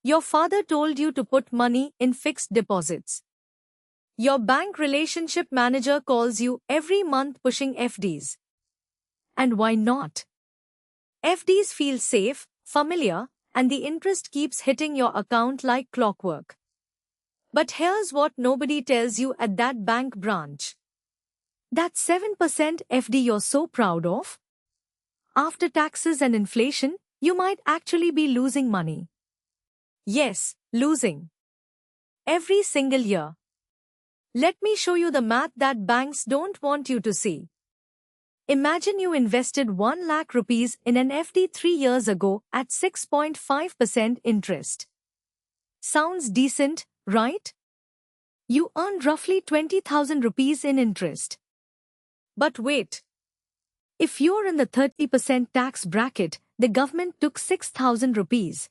Your father told you to put money in fixed deposits. Your bank relationship manager calls you every month pushing FDs. And why not? FDs feel safe, familiar, and the interest keeps hitting your account like clockwork. But here's what nobody tells you at that bank branch. That 7% FD you're so proud of? After taxes and inflation, you might actually be losing money. Yes, losing. Every single year. Let me show you the math that banks don't want you to see. Imagine you invested 1 lakh rupees in an FD 3 years ago at 6.5% interest. Sounds decent, right? You earned roughly 20,000 rupees in interest. But wait. If you're in the 30% tax bracket, the government took 6,000 rupees.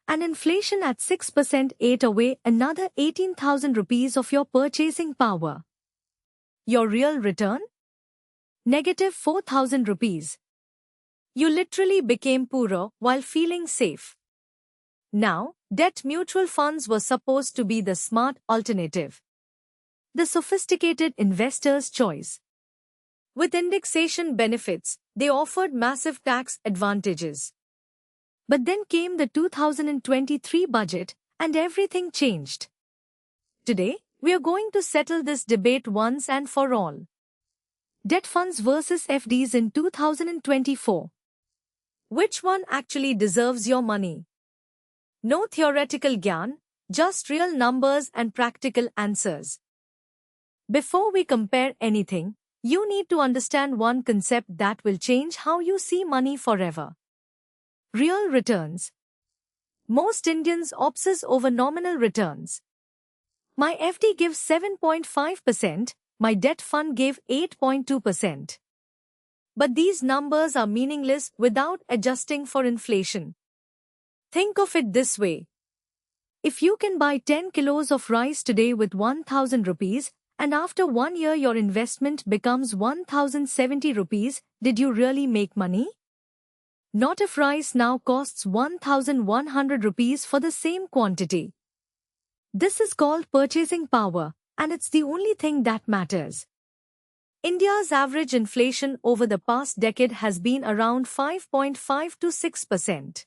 And inflation at 6% ate away another 18,000 rupees of your purchasing power. Your real return? Negative 4,000 rupees. You literally became poorer while feeling safe. Now, debt mutual funds were supposed to be the smart alternative. The sophisticated investor's choice. With indexation benefits, they offered massive tax advantages. But then came the 2023 budget, and everything changed. Today, we are going to settle this debate once and for all. Debt funds versus FDs in 2024. Which one actually deserves your money? No theoretical gyan, just real numbers and practical answers. Before we compare anything, you need to understand one concept that will change how you see money forever. Real returns. Most Indians obsess over nominal returns. My FD gives 7.5%, my debt fund gave 8.2%. But these numbers are meaningless without adjusting for inflation. Think of it this way. If you can buy 10 kilos of rice today with 1,000 rupees, and after 1 year your investment becomes 1,070 rupees, did you really make money? Not if rice now costs 1,100 rupees for the same quantity. This is called purchasing power, and it's the only thing that matters. India's average inflation over the past decade has been around 5.5 to 6%.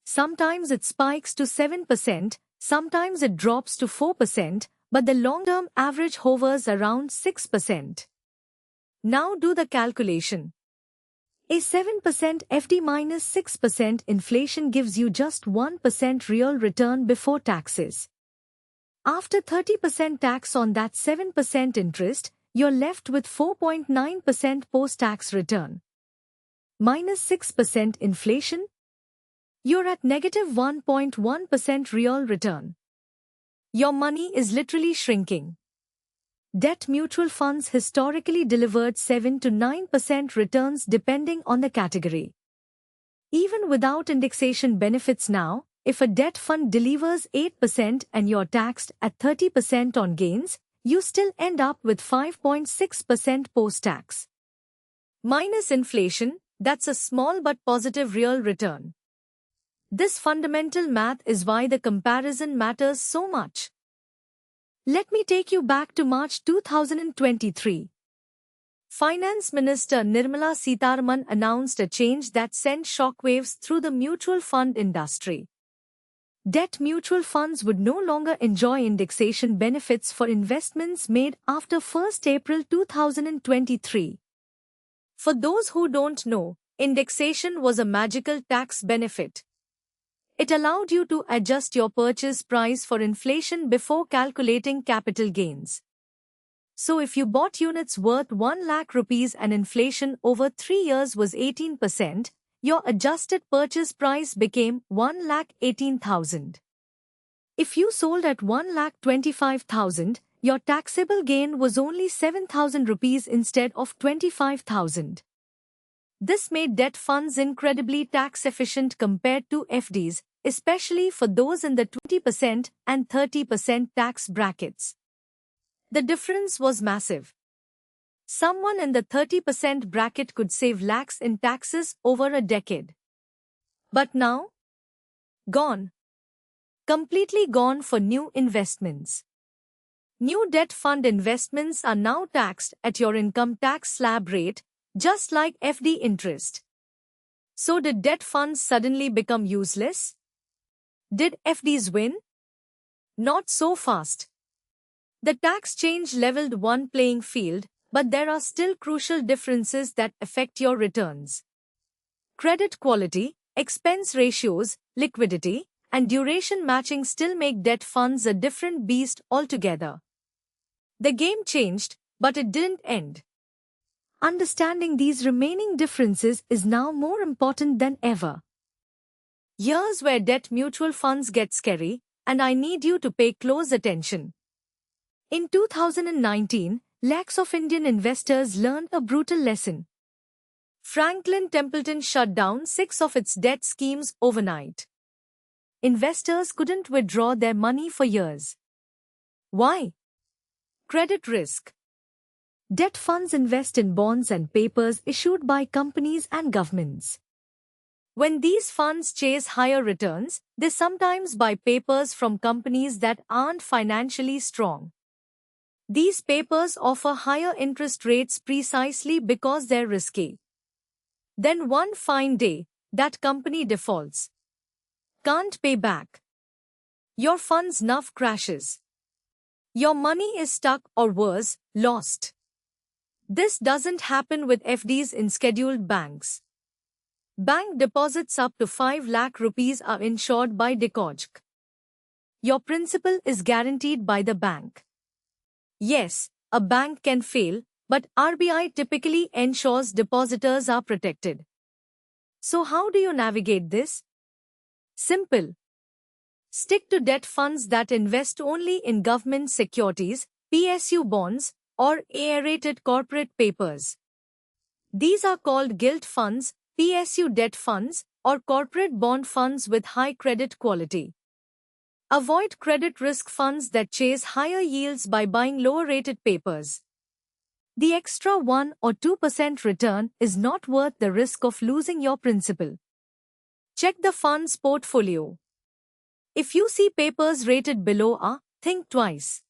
Sometimes it spikes to 7%, sometimes it drops to 4%, but the long-term average hovers around 6%. Now do the calculation. A 7% FD minus 6% inflation gives you just 1% real return before taxes. After 30% tax on that 7% interest, you're left with 4.9% post-tax return. Minus 6% inflation? You're at negative 1.1% real return. Your money is literally shrinking. Debt mutual funds historically delivered 7 to 9% returns depending on the category. Even without indexation benefits now, if a debt fund delivers 8% and you're taxed at 30% on gains, you still end up with 5.6% post-tax. Minus inflation, that's a small but positive real return. This fundamental math is why the comparison matters so much. Let me take you back to March 2023. Finance Minister Nirmala Sitharaman announced a change that sent shockwaves through the mutual fund industry. Debt mutual funds would no longer enjoy indexation benefits for investments made after 1 April 2023. For those who don't know, indexation was a magical tax benefit. It allowed you to adjust your purchase price for inflation before calculating capital gains. So if you bought units worth 1 lakh rupees and inflation over 3 years was 18%, your adjusted purchase price became 1,18,000. If you sold at 1,25,000, your taxable gain was only 7,000 rupees instead of 25,000. This made debt funds incredibly tax-efficient compared to FDs, especially for those in the 20% and 30% tax brackets. The difference was massive. Someone in the 30% bracket could save lakhs in taxes over a decade. But now? Gone. completely gone for new investments. New debt fund investments are now taxed at your income tax slab rate, just like FD interest. So did debt funds suddenly become useless? Did FDs win? Not so fast. The tax change leveled one playing field, but there are still crucial differences that affect your returns. Credit quality, expense ratios, liquidity, and duration matching still make debt funds a different beast altogether. The game changed, but it didn't end. Understanding these remaining differences is now more important than ever. Here's where debt mutual funds get scary, and I need you to pay close attention. In 2019, lakhs of Indian investors learned a brutal lesson. Franklin Templeton shut down 6 of its debt schemes overnight. Investors couldn't withdraw their money for years. Why? Credit risk. Debt funds invest in bonds and papers issued by companies and governments. When these funds chase higher returns, they sometimes buy papers from companies that aren't financially strong. These papers offer higher interest rates precisely because they're risky. Then one fine day, that company defaults. Can't pay back. Your fund's NAV crashes. Your money is stuck or worse, lost. This doesn't happen with FDs in scheduled banks. Bank deposits up to 5 lakh rupees are insured by Decoch. Your principal is guaranteed by the bank. Yes, a bank can fail, but RBI typically ensures depositors are protected. So how do you navigate this? Simple. Stick to debt funds that invest only in government securities, PSU bonds, or A-rated corporate papers. These are called gilt funds, PSU debt funds, or corporate bond funds with high credit quality. Avoid credit risk funds that chase higher yields by buying lower-rated papers. The extra 1 or 2% return is not worth the risk of losing your principal. Check the fund's portfolio. If you see papers rated below A, think twice.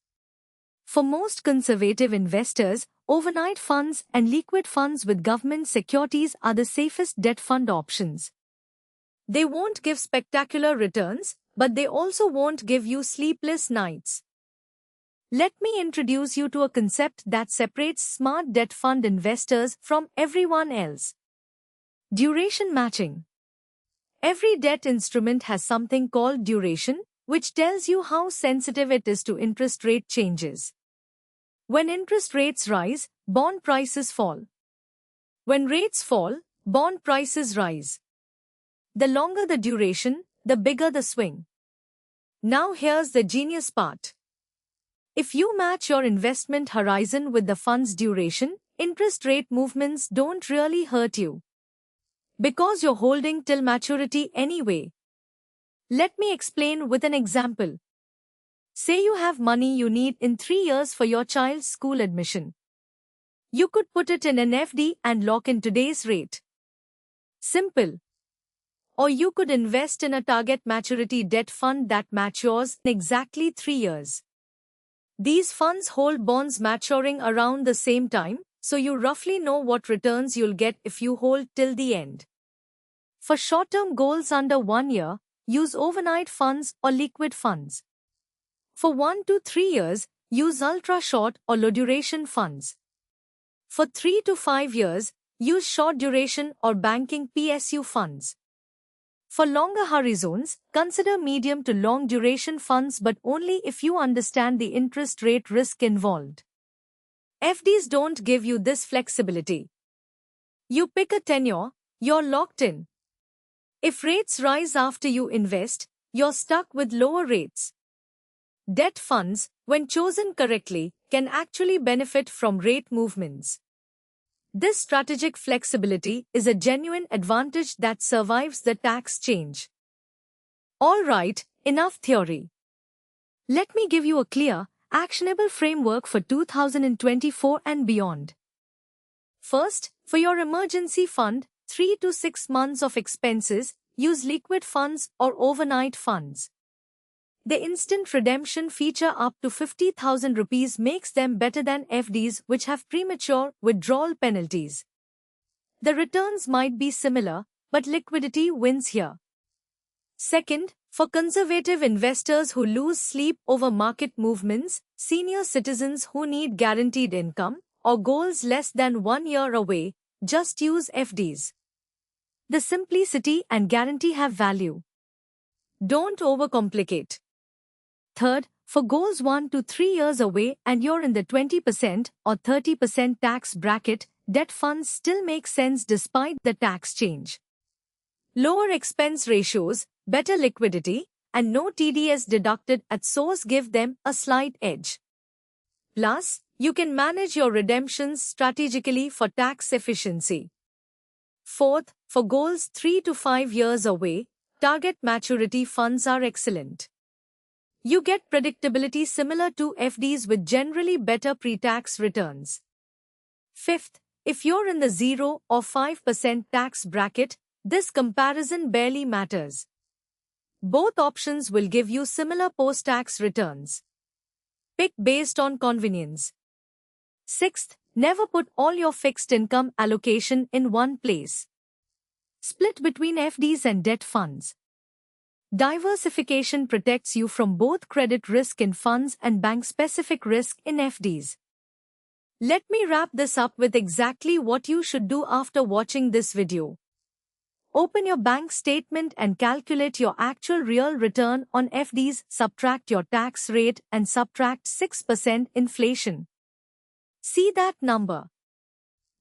For most conservative investors, overnight funds and liquid funds with government securities are the safest debt fund options. They won't give spectacular returns, but they also won't give you sleepless nights. Let me introduce you to a concept that separates smart debt fund investors from everyone else. Duration matching. Every debt instrument has something called duration, which tells you how sensitive it is to interest rate changes. When interest rates rise, bond prices fall. When rates fall, bond prices rise. The longer the duration, the bigger the swing. Now here's the genius part. If you match your investment horizon with the fund's duration, interest rate movements don't really hurt you. Because you're holding till maturity anyway. Let me explain with an example. Say you have money you need in 3 years for your child's school admission. You could put it in an FD and lock in today's rate. Simple. Or you could invest in a target maturity debt fund that matures in exactly 3 years. These funds hold bonds maturing around the same time, so you roughly know what returns you'll get if you hold till the end. For short-term goals under 1 year, use overnight funds or liquid funds. For 1 to 3 years, use ultra-short or low-duration funds. For 3 to 5 years, use short-duration or banking PSU funds. For longer horizons, consider medium to long-duration funds, but only if you understand the interest rate risk involved. FDs don't give you this flexibility. You pick a tenure, you're locked in. If rates rise after you invest, you're stuck with lower rates. Debt funds, when chosen correctly, can actually benefit from rate movements. This strategic flexibility is a genuine advantage that survives the tax change. All right, enough theory. Let me give you a clear, actionable framework for 2024 and beyond. First, for your emergency fund, 3 to 6 months of expenses, use liquid funds or overnight funds. The instant redemption feature up to 50,000 rupees makes them better than FDs which have premature withdrawal penalties. The returns might be similar, but liquidity wins here. Second, for conservative investors who lose sleep over market movements, senior citizens who need guaranteed income, or goals less than 1 year away, just use FDs. The simplicity and guarantee have value. Don't overcomplicate. Third, for goals 1 to 3 years away and you're in the 20% or 30% tax bracket, debt funds still make sense despite the tax change. Lower expense ratios, better liquidity, and no TDS deducted at source give them a slight edge. Plus, you can manage your redemptions strategically for tax efficiency. Fourth, for goals 3 to 5 years away, target maturity funds are excellent. You get predictability similar to FDs with generally better pre-tax returns. Fifth, if you're in the 0 or 5% tax bracket, this comparison barely matters. Both options will give you similar post-tax returns. Pick based on convenience. Sixth, never put all your fixed income allocation in one place. Split between FDs and debt funds. Diversification protects you from both credit risk in funds and bank-specific risk in FDs. Let me wrap this up with exactly what you should do after watching this video. Open your bank statement and calculate your actual real return on FDs, subtract your tax rate and subtract 6% inflation. See that number?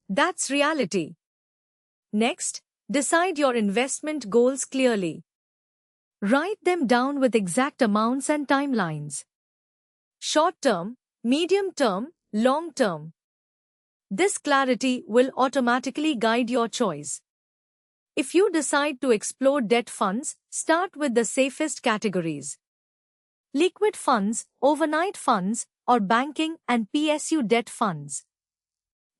That's reality. Next, decide your investment goals clearly. Write them down with exact amounts and timelines. Short term, medium term, long term. This clarity will automatically guide your choice. If you decide to explore debt funds, start with the safest categories. Liquid funds, overnight funds, or banking and PSU debt funds.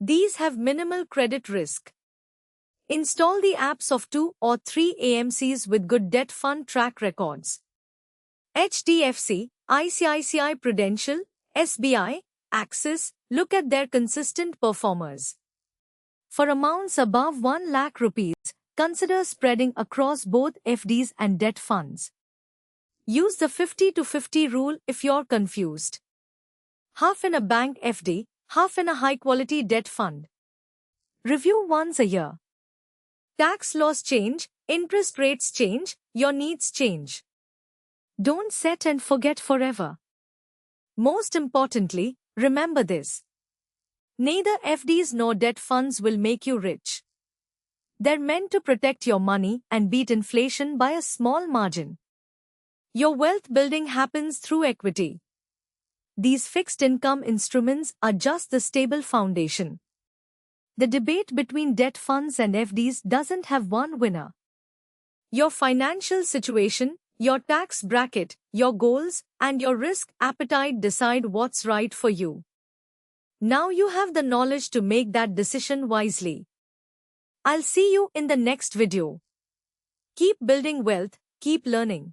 These have minimal credit risk. Install the apps of 2 or 3 AMCs with good debt fund track records. HDFC, ICICI Prudential, SBI, Axis, look at their consistent performers. For amounts above 1 lakh rupees, consider spreading across both FDs and debt funds. Use the 50-50 rule if you're confused. Half in a bank FD, half in a high-quality debt fund. Review once a year. Tax laws change, interest rates change, your needs change. Don't set and forget forever. Most importantly, remember this. Neither FDs nor debt funds will make you rich. They're meant to protect your money and beat inflation by a small margin. Your wealth building happens through equity. These fixed income instruments are just the stable foundation. The debate between debt funds and FDs doesn't have one winner. Your financial situation, your tax bracket, your goals, and your risk appetite decide what's right for you. Now you have the knowledge to make that decision wisely. I'll see you in the next video. Keep building wealth, keep learning.